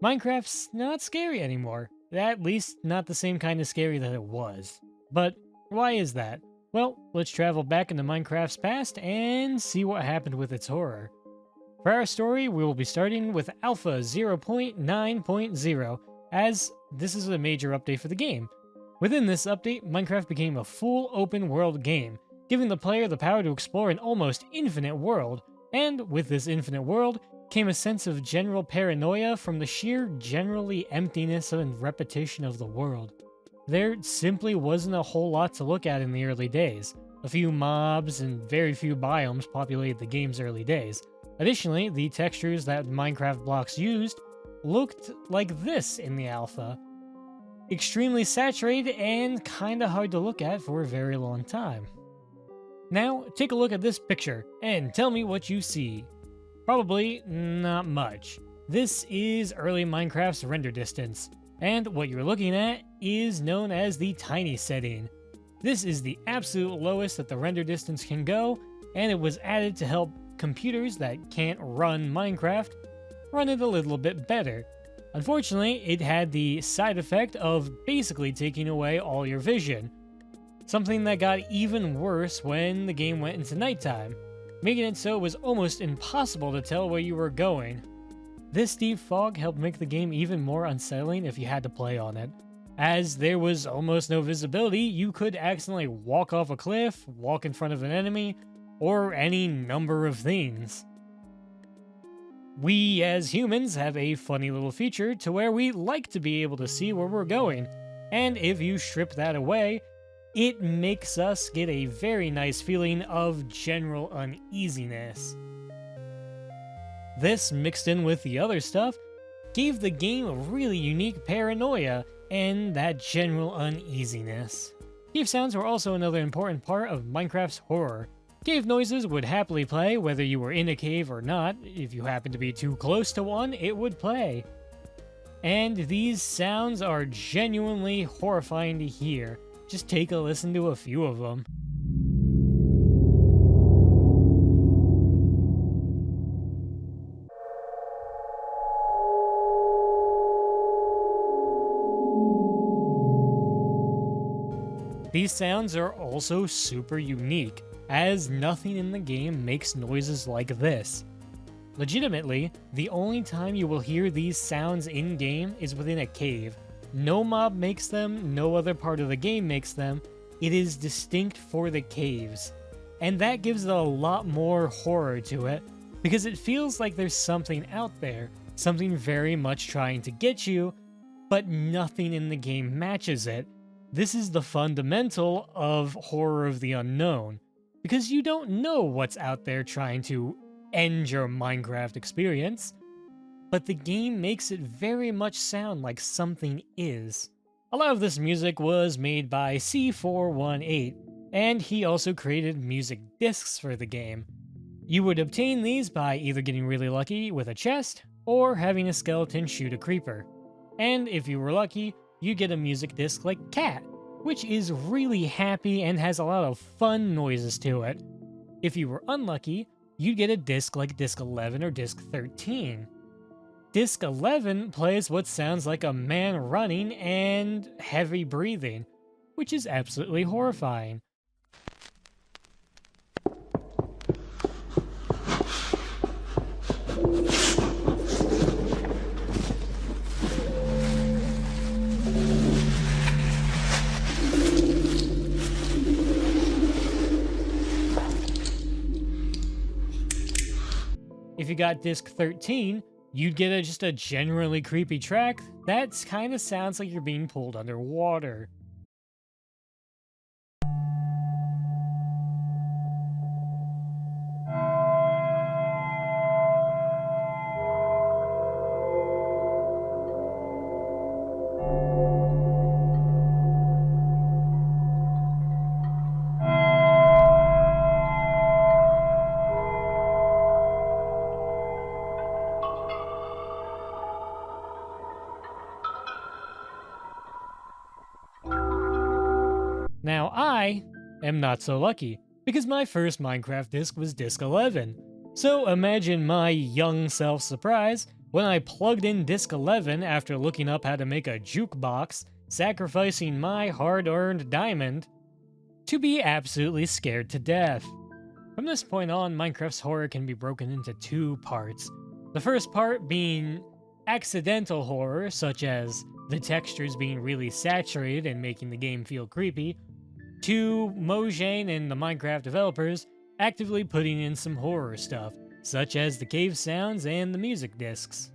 Minecraft's not scary anymore. At least, not the same kind of scary that it was. But why is that? Well, let's travel back into Minecraft's past and see what happened with its horror. For our story, we will be starting with Alpha 0.9.0, as this is a major update for the game. Within this update, Minecraft became a full open world game, giving the player the power to explore an almost infinite world, and with this infinite world came a sense of general paranoia from the sheer generally emptiness and repetition of the world. There simply wasn't a whole lot to look at in the early days. A few mobs and very few biomes populated the game's early days. Additionally, the textures that Minecraft blocks used looked like this in the alpha. Extremely saturated and kinda hard to look at for a very long time. Now, take a look at this picture and tell me what you see. Probably not much. This is early Minecraft's render distance, and what you're looking at is known as the tiny setting. This is the absolute lowest that the render distance can go, and it was added to help computers that can't run Minecraft run it a little bit better. Unfortunately, it had the side effect of basically taking away all your vision, something that got even worse when the game went into nighttime, making it so it was almost impossible to tell where you were going. This deep fog helped make the game even more unsettling if you had to play on it. As there was almost no visibility, you could accidentally walk off a cliff, walk in front of an enemy, or any number of things. We as humans have a funny little feature to where we like to be able to see where we're going, and if you strip that away, it makes us get a very nice feeling of general uneasiness. This, mixed in with the other stuff, gave the game a really unique paranoia and that general uneasiness. Cave sounds were also another important part of Minecraft's horror. Cave noises would happily play whether you were in a cave or not. If you happened to be too close to one, it would play. And these sounds are genuinely horrifying to hear. Just take a listen to a few of them. These sounds are also super unique, as nothing in the game makes noises like this. Legitimately, the only time you will hear these sounds in-game is within a cave. No mob makes them, no other part of the game makes them. It is distinct for the caves. And that gives it a lot more horror to it, because it feels like there's something out there, something very much trying to get you, but nothing in the game matches it. This is the fundamental of horror of the unknown, because you don't know what's out there trying to end your Minecraft experience, but the game makes it very much sound like something is. A lot of this music was made by C418, and he also created music discs for the game. You would obtain these by either getting really lucky with a chest, or having a skeleton shoot a creeper. And if you were lucky, you get a music disc like Cat, which is really happy and has a lot of fun noises to it. If you were unlucky, you'd get a disc like Disc 11 or Disc 13. Disc 11 plays what sounds like a man running and heavy breathing, which is absolutely horrifying. If you got Disc 13, you'd get just a generally creepy track that kind of sounds like you're being pulled underwater. Now I am not so lucky, because my first Minecraft disc was Disc 11. So imagine my young self-surprise when I plugged in disc 11 after looking up how to make a jukebox, sacrificing my hard-earned diamond, to be absolutely scared to death. From this point on, Minecraft's horror can be broken into two parts. The first part being accidental horror, such as the textures being really saturated and making the game feel creepy, to Mojang and the Minecraft developers actively putting in some horror stuff, such as the cave sounds and the music discs.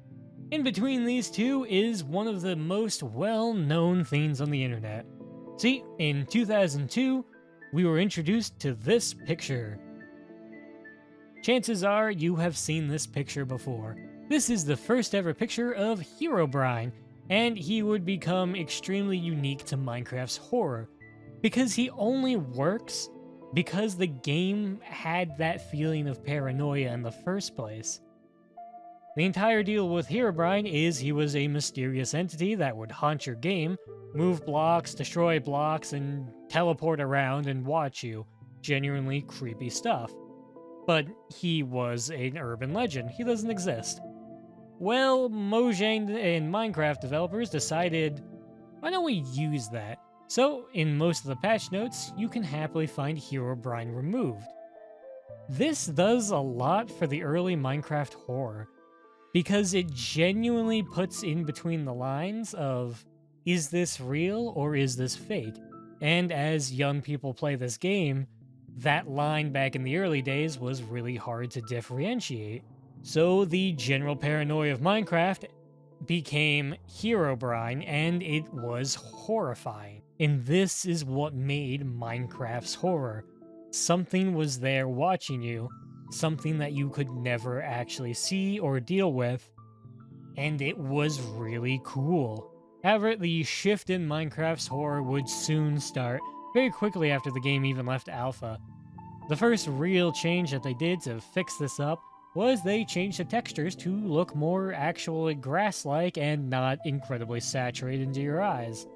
In between these two is one of the most well-known things on the internet. See, in 2002, we were introduced to this picture. Chances are you have seen this picture before. This is the first ever picture of Herobrine, and he would become extremely unique to Minecraft's horror, because he only works because the game had that feeling of paranoia in the first place. The entire deal with Herobrine is he was a mysterious entity that would haunt your game, move blocks, destroy blocks, and teleport around and watch you. Genuinely creepy stuff. But he was an urban legend. He doesn't exist. Well, Mojang and Minecraft developers decided, why don't we use that? So, in most of the patch notes, you can happily find Herobrine removed. This does a lot for the early Minecraft horror, because it genuinely puts in between the lines of, is this real or is this fake? And as young people play this game, that line back in the early days was really hard to differentiate. So the general paranoia of Minecraft became Herobrine, and it was horrifying. And this is what made Minecraft's horror. Something was there watching you, something that you could never actually see or deal with, and it was really cool. However, the shift in Minecraft's horror would soon start, very quickly after the game even left alpha. The first real change that they did to fix this up was they changed the textures to look more actually grass-like and not incredibly saturated into your eyes.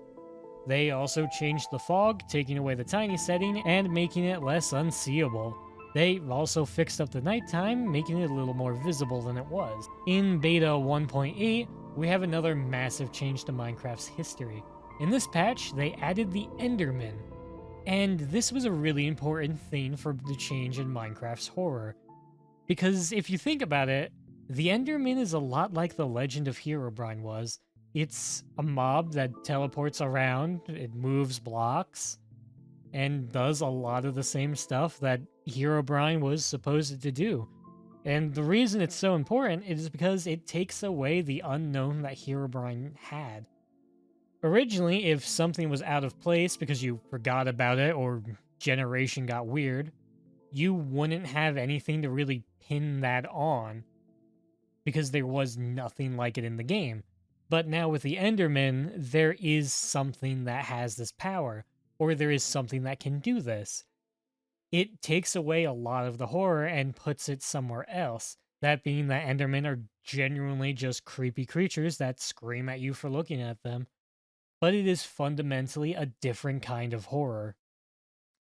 They also changed the fog, taking away the tiny setting and making it less unseeable. They also fixed up the nighttime, making it a little more visible than it was. In beta 1.8, we have another massive change to Minecraft's history. In this patch, they added the Endermen. And this was a really important thing for the change in Minecraft's horror. Because if you think about it, the Enderman is a lot like the Legend of Herobrine was. It's a mob that teleports around, it moves blocks, and does a lot of the same stuff that Herobrine was supposed to do. And the reason it's so important is because it takes away the unknown that Herobrine had. Originally, if something was out of place because you forgot about it or generation got weird, you wouldn't have anything to really pin that on, because there was nothing like it in the game. But now with the Enderman, there is something that has this power, or there is something that can do this. It takes away a lot of the horror and puts it somewhere else. That being that Endermen are genuinely just creepy creatures that scream at you for looking at them. But it is fundamentally a different kind of horror.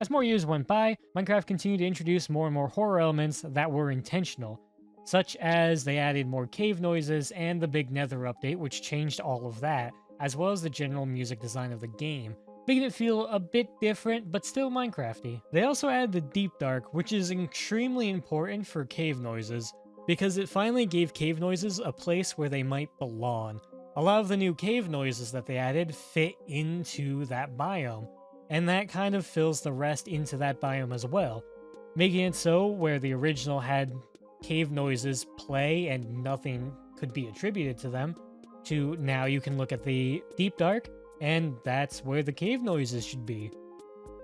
As more years went by, Minecraft continued to introduce more and more horror elements that were intentional, such as they added more cave noises and the big Nether update, which changed all of that, as well as the general music design of the game, making it feel a bit different, but still Minecrafty. They also added the Deep Dark, which is extremely important for cave noises, because it finally gave cave noises a place where they might belong. A lot of the new cave noises that they added fit into that biome, and that kind of fills the rest into that biome as well, making it so where the original had cave noises play and nothing could be attributed to them, to now you can look at the Deep Dark, and that's where the cave noises should be.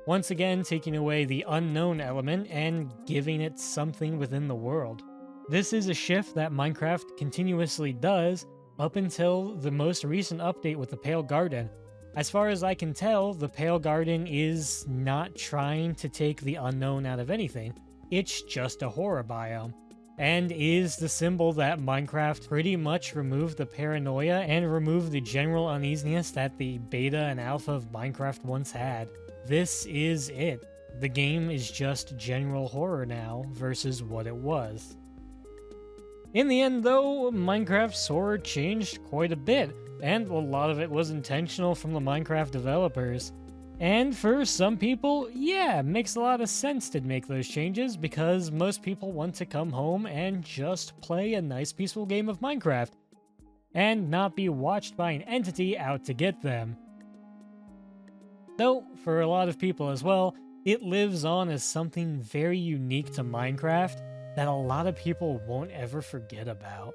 Once again, taking away the unknown element and giving it something within the world. This is a shift that Minecraft continuously does up until the most recent update with the Pale Garden. As far as I can tell, the Pale Garden is not trying to take the unknown out of anything. It's just a horror biome, and is the symbol that Minecraft pretty much removed the paranoia and removed the general uneasiness that the beta and alpha of Minecraft once had. This is it. The game is just general horror now versus what it was. In the end, though, Minecraft's horror changed quite a bit, and a lot of it was intentional from the Minecraft developers. And for some people, yeah, it makes a lot of sense to make those changes because most people want to come home and just play a nice peaceful game of Minecraft and not be watched by an entity out to get them. Though, for a lot of people as well, it lives on as something very unique to Minecraft that a lot of people won't ever forget about.